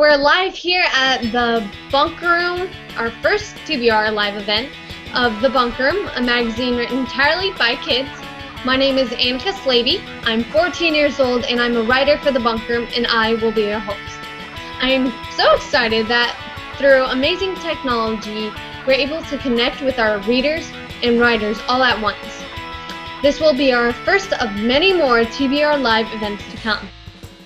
we're live here at the Bunk Room, our first TBR live event of the Bunk Room, a magazine written entirely by kids. My name is Nicholas Lowinger. I'm 14 years old and I'm a writer for the Bunk Room, and I will be your host. I am so excited that through amazing technology, we're able to connect with our readers and writers all at once. This will be our first of many more TBR live events to come.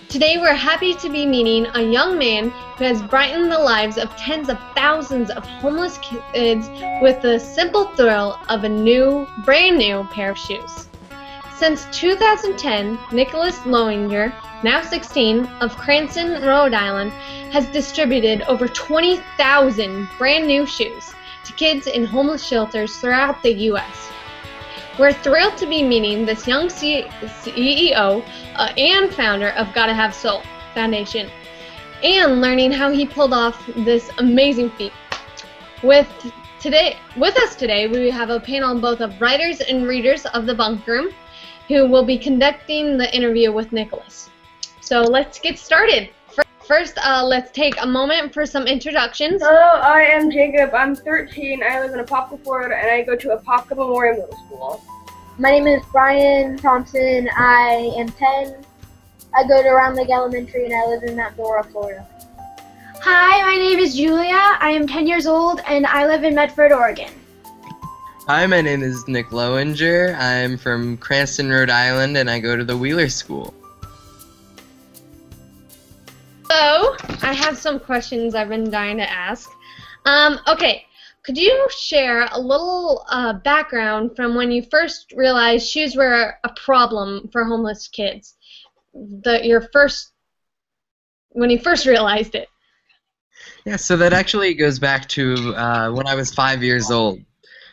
Today we're happy to be meeting a young man who has brightened the lives of tens of thousands of homeless kids with the simple thrill of a brand new pair of shoes. Since 2010, Nicholas Lowinger, now 16, of Cranston, Rhode Island, has distributed over 20,000 brand new shoes to kids in homeless shelters throughout the U.S. We're thrilled to be meeting this young CEO and founder of Gotta Have Soul Foundation and learning how he pulled off this amazing feat. With us today, we have a panel both of writers and readers of the Bunk Room who will be conducting the interview with Nicholas. So let's get started. First, let's take a moment for some introductions. Hello, I am Jacob. I'm 13. I live in Apopka, Florida, and I go to Apopka Memorial Middle School. My name is Brian Thompson. I am 10. I go to Round Lake Elementary, and I live in Mount Dora, Florida. Hi, my name is Julia. I am 10 years old, and I live in Medford, Oregon. Hi, my name is Nick Lowinger. I'm from Cranston, Rhode Island, and I go to the Wheeler School. So, I have some questions I've been dying to ask. Okay, could you share a little background from when you first realized shoes were a problem for homeless kids? When you first realized it. Yeah, so that actually goes back to when I was 5 years old.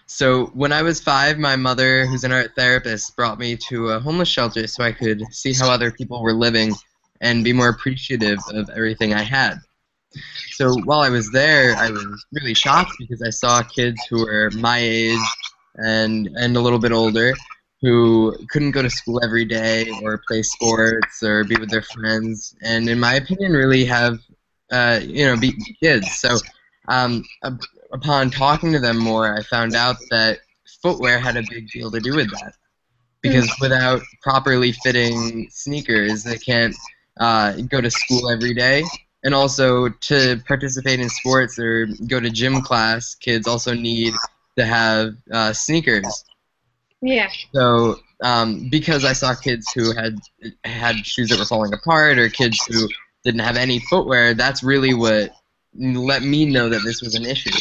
So when I was 5, my mother, who's an art therapist, brought me to a homeless shelter so I could see how other people were living and be more appreciative of everything I had. So while I was there, I was really shocked because I saw kids who were my age and a little bit older who couldn't go to school every day or play sports or be with their friends, and in my opinion really have, be kids. So upon talking to them more, I found out that footwear had a big deal to do with that. Because without properly fitting sneakers, they can't go to school every day. And also, to participate in sports or go to gym class, kids also need to have sneakers. Yeah. So, because I saw kids who had shoes that were falling apart or kids who didn't have any footwear, that's really what let me know that this was an issue.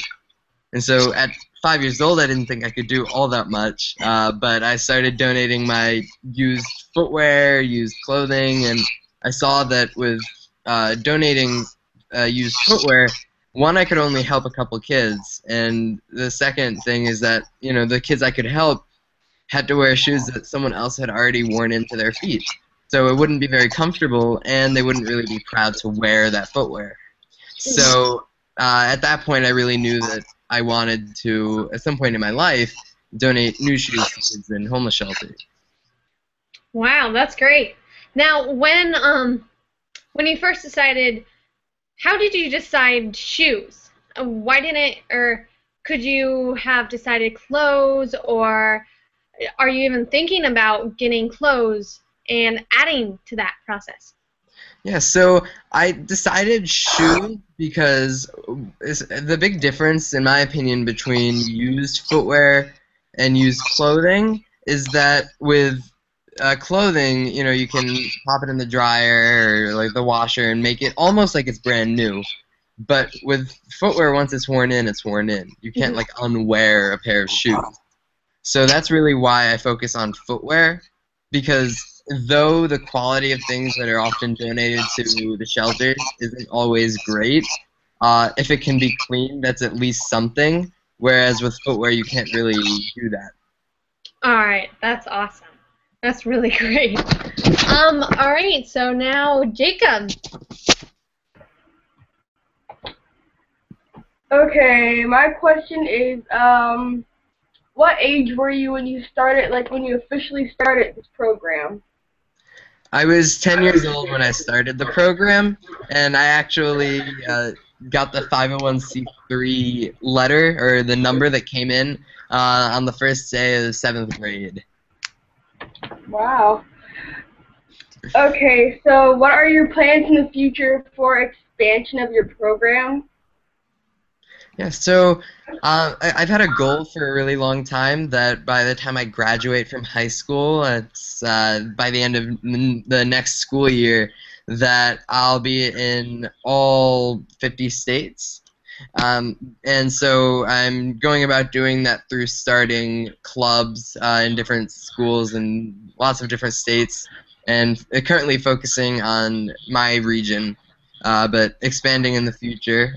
And so at 5 years old, I didn't think I could do all that much, but I started donating my used footwear, used clothing, and I saw that with donating used footwear, one, I could only help a couple kids, and the second thing is that, the kids I could help had to wear shoes that someone else had already worn into their feet. So it wouldn't be very comfortable, and they wouldn't really be proud to wear that footwear. So at that point, I really knew that I wanted to, at some point in my life, donate new shoes to kids in homeless shelters. Wow, that's great. Now, when you first decided, how did you decide shoes? Why didn't, or could you have decided clothes, or are you even thinking about getting clothes and adding to that process? Yeah, so I decided shoes because the big difference, in my opinion, between used footwear and used clothing is that with clothing, you can pop it in the dryer or like the washer and make it almost like it's brand new. But with footwear, once it's worn in, it's worn in. You can't like unwear a pair of shoes. So that's really why I focus on footwear, because though the quality of things that are often donated to the shelters isn't always great, if it can be clean, that's at least something, whereas with footwear, you can't really do that. All right, that's awesome. That's really great. All right, so now Jacob. Okay, my question is, what age were you when you started, when you officially started this program? I was 10 years old when I started the program, and I actually got the 501c3 letter, or the number that came in, on the first day of 7th grade. Wow. Okay, so what are your plans in the future for expansion of your program? Yeah, so I've had a goal for a really long time that by the time I graduate from high school, it's by the end of the next school year, that I'll be in all 50 states. And so I'm going about doing that through starting clubs in different schools in lots of different states, and currently focusing on my region, but expanding in the future,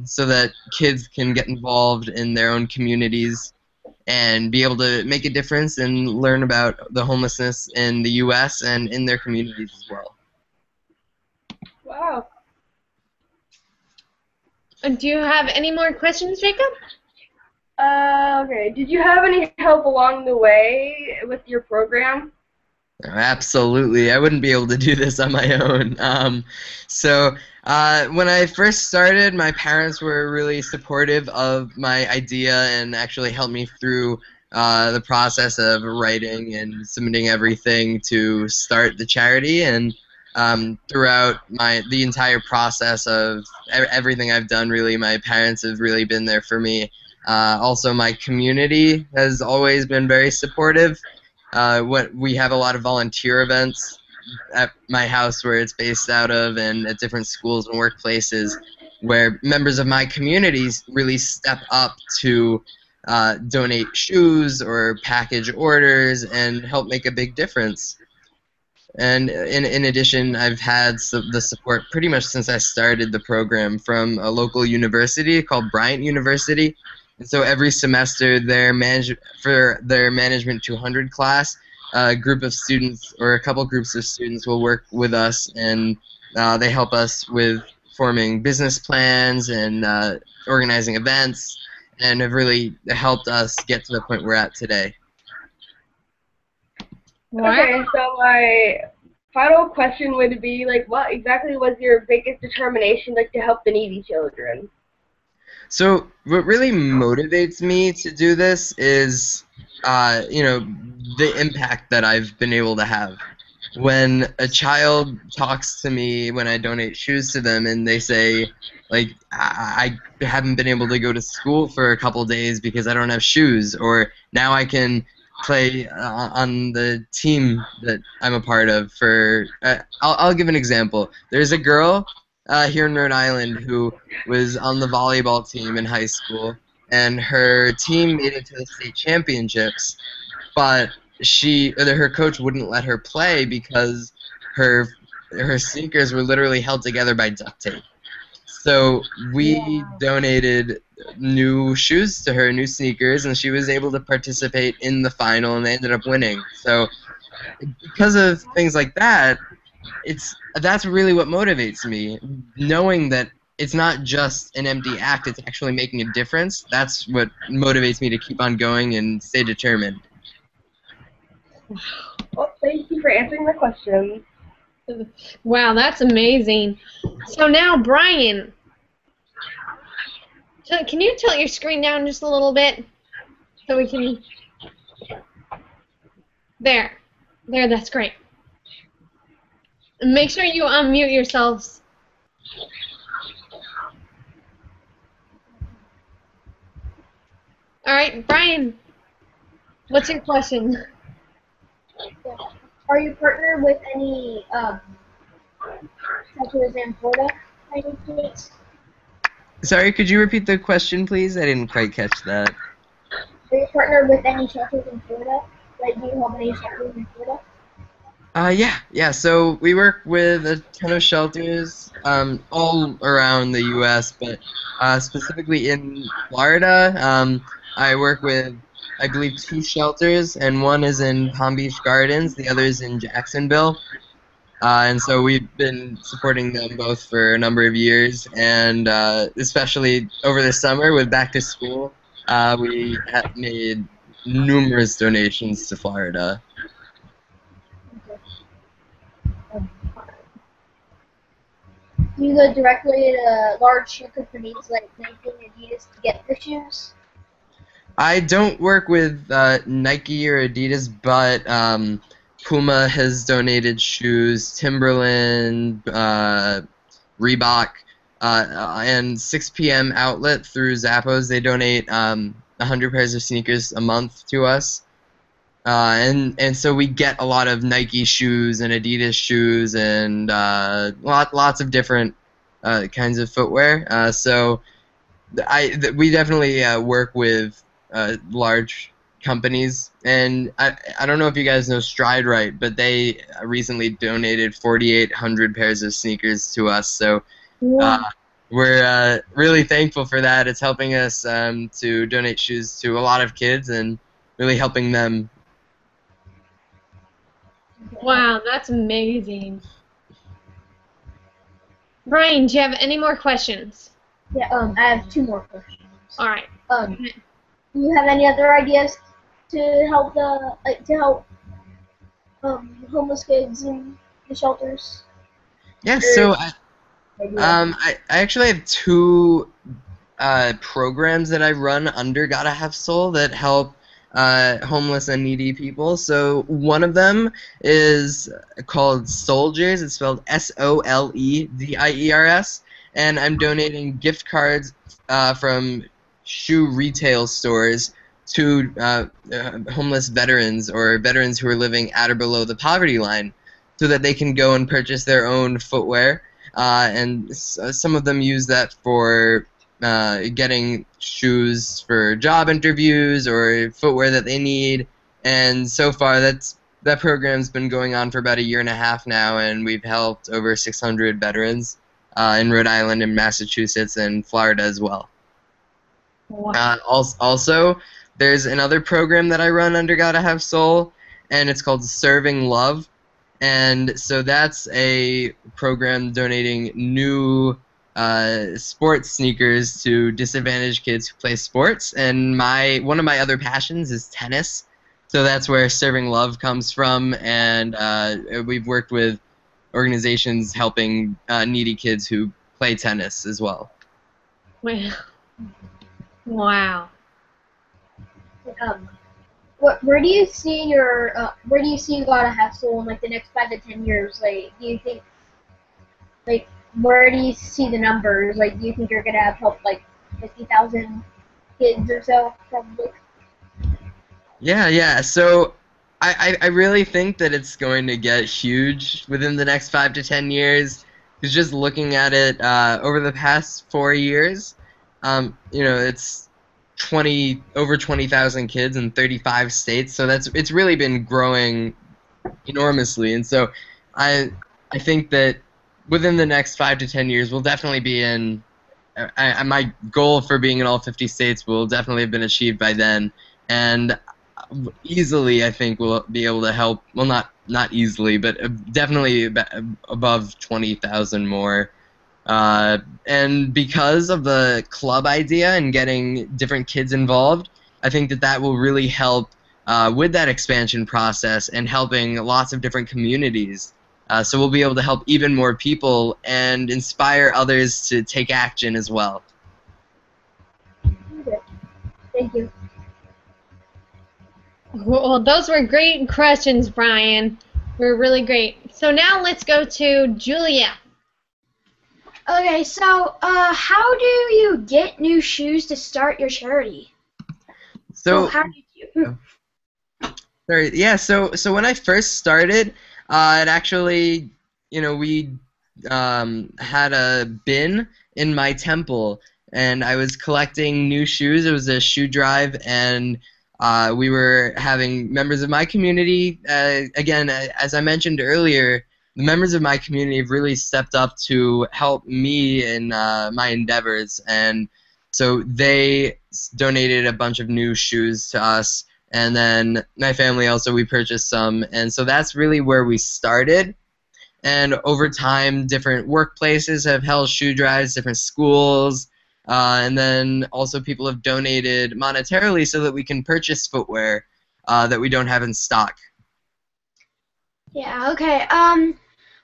so that kids can get involved in their own communities and be able to make a difference and learn about the homelessness in the U.S. and in their communities as well. Wow. And do you have any more questions, Jacob? Okay. Did you have any help along the way with your program? Absolutely. I wouldn't be able to do this on my own. When I first started, my parents were really supportive of my idea and actually helped me through the process of writing and submitting everything to start the charity. And throughout the entire process of everything I've done, really, my parents have really been there for me. Also, my community has always been very supportive. We have a lot of volunteer events at my house where it's based out of, and at different schools and workplaces, where members of my communities really step up to donate shoes or package orders and help make a big difference. And in addition, I've had the support pretty much since I started the program from a local university called Bryant University. And so every semester, for their Management 200 class, a group of students or a couple groups of students will work with us, and they help us with forming business plans and organizing events, and have really helped us get to the point we're at today. Okay, so my final question would be, like, what exactly was your biggest determination, like, to help the needy children? So what really motivates me to do this is, the impact that I've been able to have. When a child talks to me when I donate shoes to them and they say, like, I haven't been able to go to school for a couple days because I don't have shoes, or now I can play on the team that I'm a part of. I'll give an example. There's a girl here in Rhode Island who was on the volleyball team in high school, and her team made it to the state championships, but her coach wouldn't let her play because her sneakers were literally held together by duct tape. So we donated new shoes to her, new sneakers, and she was able to participate in the final, and they ended up winning. So because of things like that, that's really what motivates me, knowing that it's not just an empty act, it's actually making a difference. That's what motivates me to keep on going and stay determined. Well, thank you for answering the question. Wow, that's amazing. So now, Brian, can you tilt your screen down just a little bit so we can... There, that's great. Make sure you unmute yourselves. All right, Brian, what's your question? Are you partnered with any shelters in Florida? by any chance? Sorry, could you repeat the question, please? I didn't quite catch that. Are you partnered with any shelters in Florida? Like, do you have any shelters in Florida? Yeah. So we work with a ton of shelters all around the U.S., but specifically in Florida, I work with, I believe, 2 shelters, and one is in Palm Beach Gardens, the other is in Jacksonville. And so we've been supporting them both for a number of years, and especially over the summer with back to school, we have made numerous donations to Florida. Do you go directly to large shoe companies like Nike and Adidas to get the shoes? I don't work with Nike or Adidas, but Puma has donated shoes, Timberland, Reebok, and 6 p.m. Outlet through Zappos. They donate 100 pairs of sneakers a month to us. And so we get a lot of Nike shoes and Adidas shoes and lots of different kinds of footwear. So we definitely work with large companies, and I don't know if you guys know Stride Right, but they recently donated 4,800 pairs of sneakers to us. So we're really thankful for that. It's helping us to donate shoes to a lot of kids and really helping them. Wow, that's amazing. Brian, do you have any more questions? Yeah, I have 2 more questions. All right. Do you have any other ideas to help homeless kids in the shelters? Yeah, so I actually have 2 programs that I run under Gotta Have Soul that help homeless and needy people. So one of them is called Soldiers. It's spelled SOLEDIERS, and I'm donating gift cards from shoe retail stores to homeless veterans or veterans who are living at or below the poverty line, so that they can go and purchase their own footwear. And some of them use that for getting shoes for job interviews or footwear that they need. And so far, that program's been going on for about a year and a half now, and we've helped over 600 veterans in Rhode Island and Massachusetts and Florida as well. Wow. Also, there's another program that I run under Gotta Have Soul, and it's called Serving Love. And so that's a program donating new sports sneakers to disadvantaged kids who play sports. And one of my other passions is tennis. So that's where Serving Love comes from, and we've worked with organizations helping needy kids who play tennis as well. Wow. Where do you see Gotta Have Soul in like the next 5 to 10 years? Like, do you think, like, where do you see the numbers? Like, do you think you're gonna have help like 50,000 kids or so, probably? Yeah. So I really think that it's going to get huge within the next 5 to 10 years. Because just looking at it over the past 4 years, it's over 20,000 kids in 35 states. So it's really been growing enormously. And so I think that within the next 5 to 10 years, we'll definitely be in. My goal for being in all 50 states will definitely have been achieved by then, and easily I think we'll be able to help. Well, not easily, but definitely above 20,000 more. And because of the club idea and getting different kids involved, I think that will really help with that expansion process and helping lots of different communities. So we'll be able to help even more people and inspire others to take action as well. Okay. Thank you. Well, those were great questions, Brian. Were really great. So now let's go to Julia. Okay, so how do you get new shoes to start your charity? So how did you? Sorry, yeah. So when I first started, it actually, we had a bin in my temple, and I was collecting new shoes. It was a shoe drive, and we were having members of my community. Again, as I mentioned earlier, the members of my community have really stepped up to help me in my endeavors, and so they donated a bunch of new shoes to us, and then my family also, we purchased some, and so that's really where we started. And over time, different workplaces have held shoe drives, different schools, and then also people have donated monetarily so that we can purchase footwear that we don't have in stock. Yeah. Okay.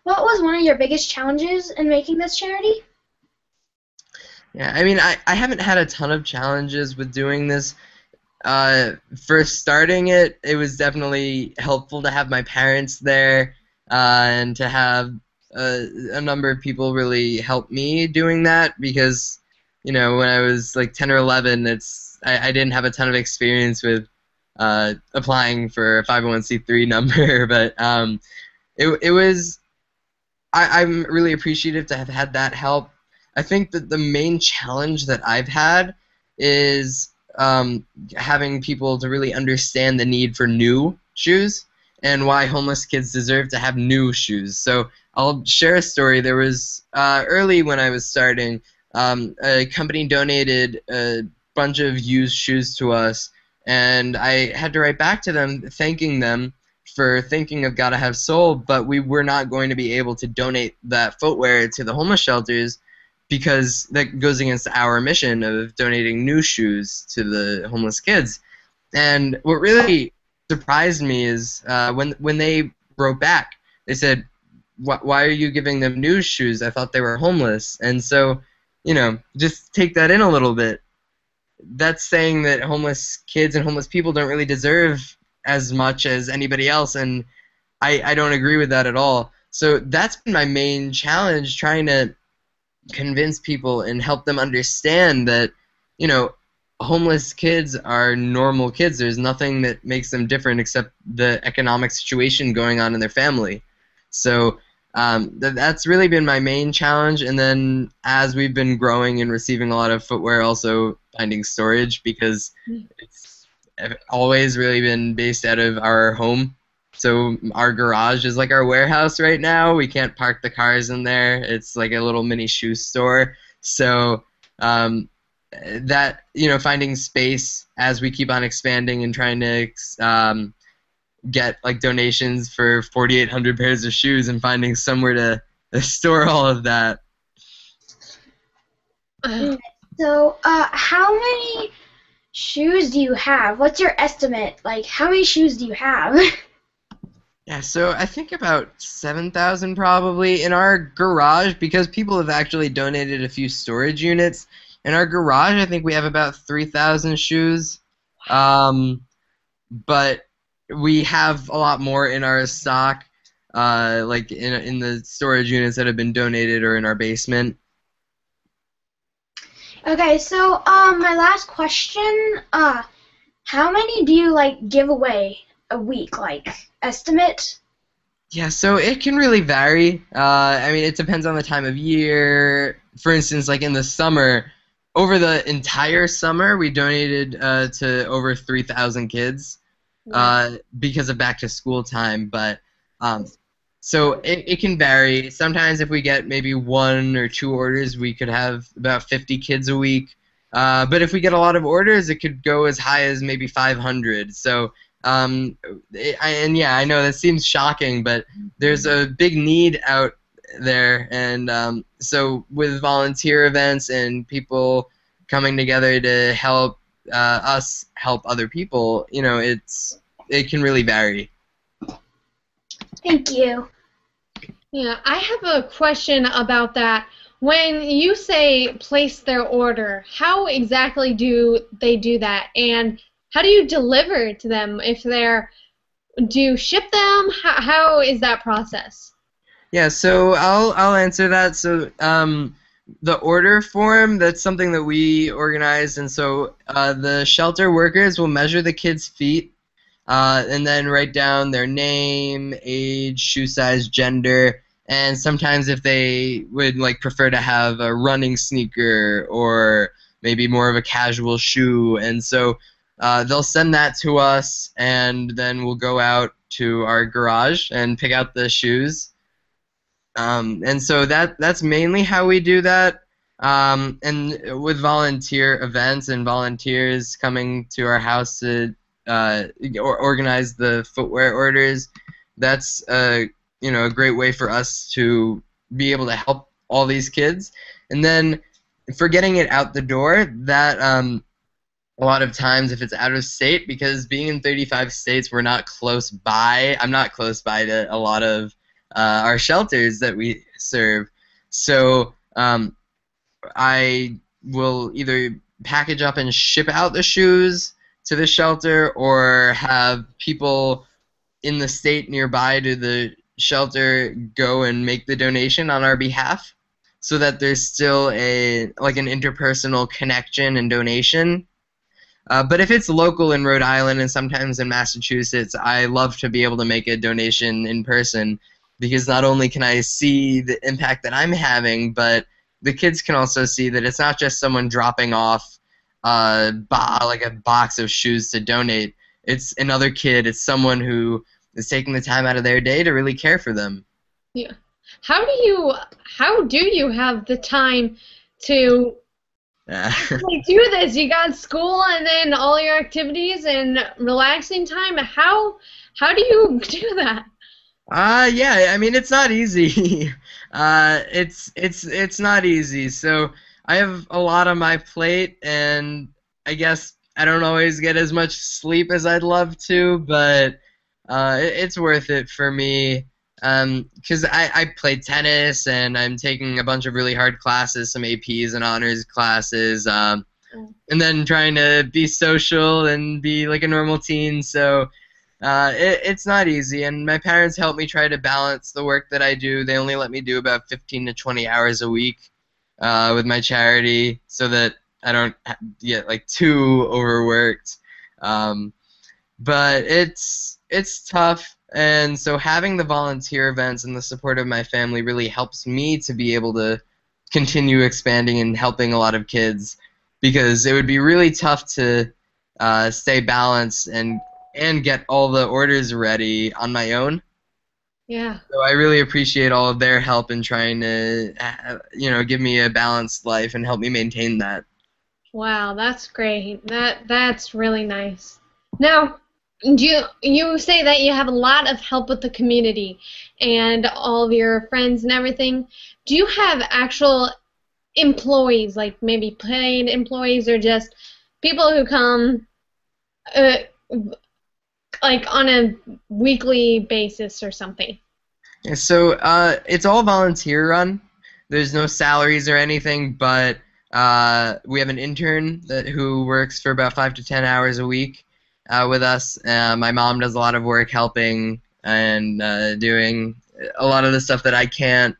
What was one of your biggest challenges in making this charity? Yeah, I mean, I haven't had a ton of challenges with doing this. For starting it, it was definitely helpful to have my parents there, and to have a number of people really help me doing that because, when I was like 10 or 11, I didn't have a ton of experience with applying for a 501c3 number, but it was I'm really appreciative to have had that help. I think that the main challenge that I've had is having people to really understand the need for new shoes and why homeless kids deserve to have new shoes. So I'll share a story. There was early when I was starting, a company donated a bunch of used shoes to us, and I had to write back to them thanking them for thinking of Gotta Have Soul, but we were not going to be able to donate that footwear to the homeless shelters because that goes against our mission of donating new shoes to the homeless kids. And what really surprised me is when they wrote back, they said, why are you giving them new shoes? I thought they were homeless. And so, just take that in a little bit. That's saying that homeless kids and homeless people don't really deserve as much as anybody else, and I don't agree with that at all. So that's been my main challenge, trying to convince people and help them understand that, homeless kids are normal kids. There's nothing that makes them different except the economic situation going on in their family. So that's really been my main challenge. And then as we've been growing and receiving a lot of footwear, also finding storage, because it's always really been based out of our home. So our garage is like our warehouse right now. We can't park the cars in there. It's like a little mini shoe store. So that, finding space as we keep on expanding and trying to get like donations for 4,800 pairs of shoes and finding somewhere to store all of that. So, how many shoes do you have? What's your estimate? Like, how many shoes do you have? Yeah, so I think about 7,000 probably in our garage, because people have actually donated a few storage units. In our garage, I think we have about 3,000 shoes. But we have a lot more in our stock, like in the storage units that have been donated or in our basement. Okay, so my last question, how many do you give away a week, estimate? Yeah, so it can really vary. I mean, it depends on the time of year. For instance, like in the summer, over the entire summer, we donated to over 3,000 kids because of back to school time. But so it can vary. Sometimes if we get maybe 1 or 2 orders, we could have about 50 kids a week. But if we get a lot of orders, it could go as high as maybe 500. So, and yeah, I know that seems shocking, but there's a big need out there. And so with volunteer events and people coming together to help us help other people, it can really vary. Thank you. Yeah, I have a question about that. When you say place their order, how exactly do they do that? And how do you deliver to them if do you ship them? How is that process? Yeah, so I'll answer that. So the order form, that's something that we organize, and so the shelter workers will measure the kids' feet and then write down their name, age, shoe size, gender, and sometimes if they would prefer to have a running sneaker or maybe more of a casual shoe, and so they'll send that to us, and then we'll go out to our garage and pick out the shoes. And so that's mainly how we do that. And with volunteer events and volunteers coming to our house to organize the footwear orders, that's a great way for us to be able to help all these kids. And then for getting it out the door, that a lot of times if it's out of state, because being in 35 states, we're not close by. I'm not close by to a lot of our shelters that we serve. So I will either package up and ship out the shoes to the shelter, or have people in the state nearby to the shelter go and make the donation on our behalf, so that there's still an interpersonal connection and donation. But if it's local in Rhode Island and sometimes in Massachusetts, I love to be able to make a donation in person, because not only can I see the impact that I'm having, but the kids can also see that it's not just someone dropping off a box of shoes to donate. It's another kid. It's someone who is taking the time out of their day to really care for them. Yeah. How do you have the time to actually do this? You got school and then all your activities and relaxing time. How do you do that? Yeah, I mean, it's not easy. It's not easy. So I have a lot on my plate, and I guess I don't always get as much sleep as I'd love to, but it's worth it for me. 'Cause I play tennis, and I'm taking a bunch of really hard classes, some APs and honors classes, and then trying to be social and be like a normal teen. So it's not easy, and my parents help me try to balance the work that I do. They only let me do about 15 to 20 hours a week with my charity, so that I don't get like too overworked. But it's tough, and so having the volunteer events and the support of my family really helps me to be able to continue expanding and helping a lot of kids, because it would be really tough to stay balanced and get all the orders ready on my own. Yeah. So I really appreciate all of their help in trying to, give me a balanced life and help me maintain that. Wow, that's great. That's really nice. Now, you say that you have a lot of help with the community and all of your friends and everything. Do you have actual employees, like maybe paid employees, or just people who come like on a weekly basis or something? Yeah, so it's all volunteer run. There's no salaries or anything, but we have an intern who works for about 5 to 10 hours a week with us. My mom does a lot of work helping and doing a lot of the stuff that I can't.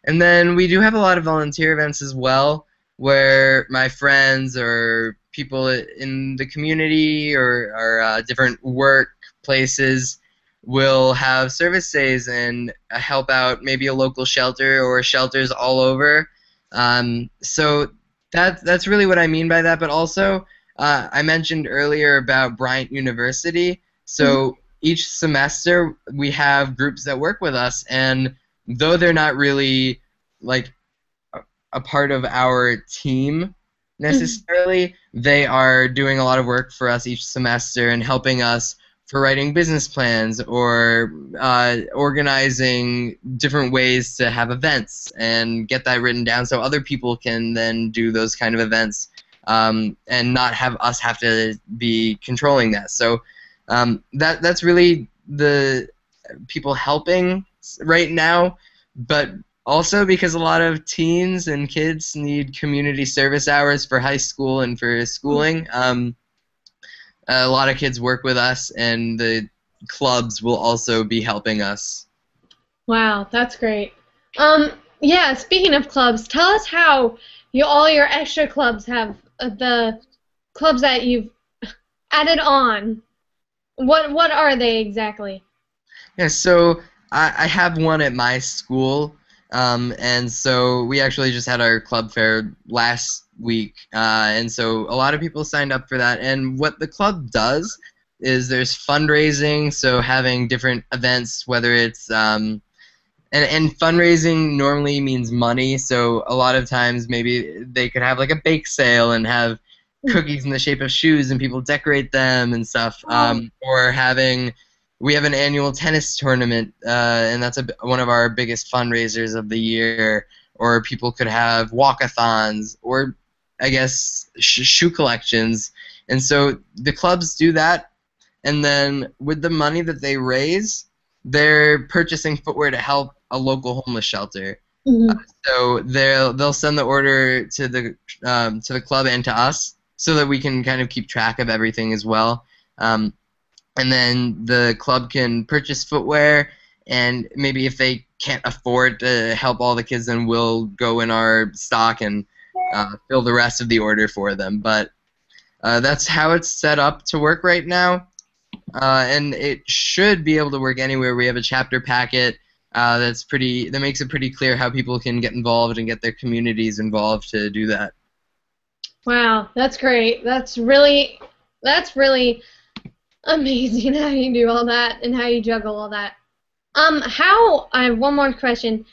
And then we do have a lot of volunteer events as well, where my friends or people in the community or different workplaces will have service days and help out maybe a local shelter or shelters all over. So that's really what I mean by that. But also, I mentioned earlier about Bryant University. So each semester we have groups that work with us, and though they're not really like a part of our team necessarily, they are doing a lot of work for us each semester and helping us for writing business plans or organizing different ways to have events and get that written down so other people can then do those kind of events and not have us have to be controlling that. So that's really the people helping right now, but also because a lot of teens and kids need community service hours for high school and for schooling. A lot of kids work with us, and the clubs will also be helping us. Wow, that's great. Yeah, speaking of clubs, tell us how all your extra clubs have the clubs that you've added on. What are they exactly? Yeah, so I have one at my school, and so we actually just had our club fair last week, and so a lot of people signed up for that. And what the club does is there's fundraising, so having different events, whether it's and fundraising normally means money, so a lot of times maybe they could have like a bake sale and have cookies in the shape of shoes and people decorate them and stuff, or we have an annual tennis tournament, and that's one of our biggest fundraisers of the year. Or people could have walkathons, or I guess shoe collections. And so the clubs do that, and then with the money that they raise, they're purchasing footwear to help a local homeless shelter. Mhm. So they'll send the order to the club and to us so that we can kind of keep track of everything as well. And then the club can purchase footwear, and maybe if they can't afford to help all the kids, then we'll go in our stock and fill the rest of the order for them. But that's how it's set up to work right now, and it should be able to work anywhere. We have a chapter packet that makes it pretty clear how people can get involved and get their communities involved to do that. Wow, that's great. That's really amazing how you do all that and how you juggle all that. I have one more question.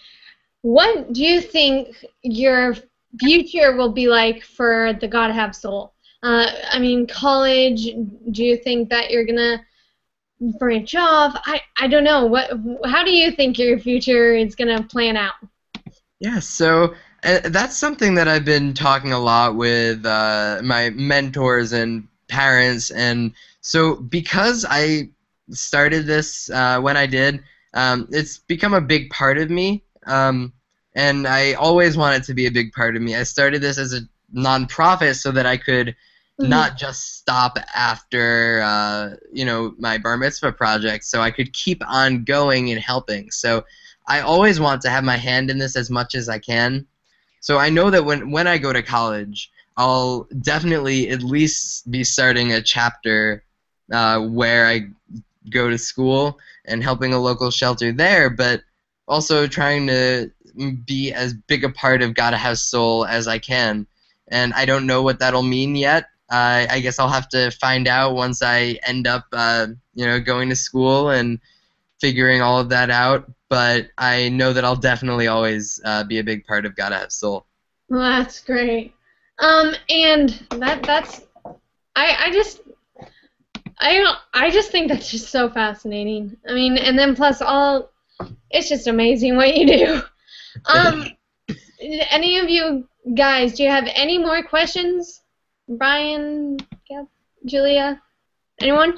What do you think your future will be like for the Gotta Have Soul? I mean, college, do you think that you're gonna branch off? I don't know. How do you think your future is gonna plan out? Yeah, so that's something that I've been talking a lot with my mentors and parents, and so because I started this when I did, it's become a big part of me, and I always wanted to be a big part of me. I started this as a nonprofit so that I could not just stop after my bar mitzvah project, so I could keep on going and helping. So I always want to have my hand in this as much as I can. So I know that when I go to college, I'll definitely at least be starting a chapter where I go to school and helping a local shelter there, but also trying to be as big a part of Gotta Have Soul as I can. And I don't know what that'll mean yet. I guess I'll have to find out once I end up going to school and figuring all of that out. But I know that I'll definitely always be a big part of Gotta Have Soul. Well, that's great. And that's I just think that's just so fascinating. I mean, and then plus it's just amazing what you do. Any of you guys, do you have any more questions? Brian, Julia, anyone?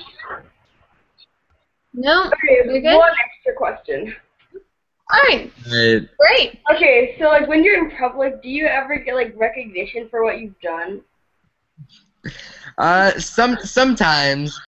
No? Okay, You're good? one extra question. Alright, great. Okay, so like when you're in public, do you ever get like recognition for what you've done? Sometimes.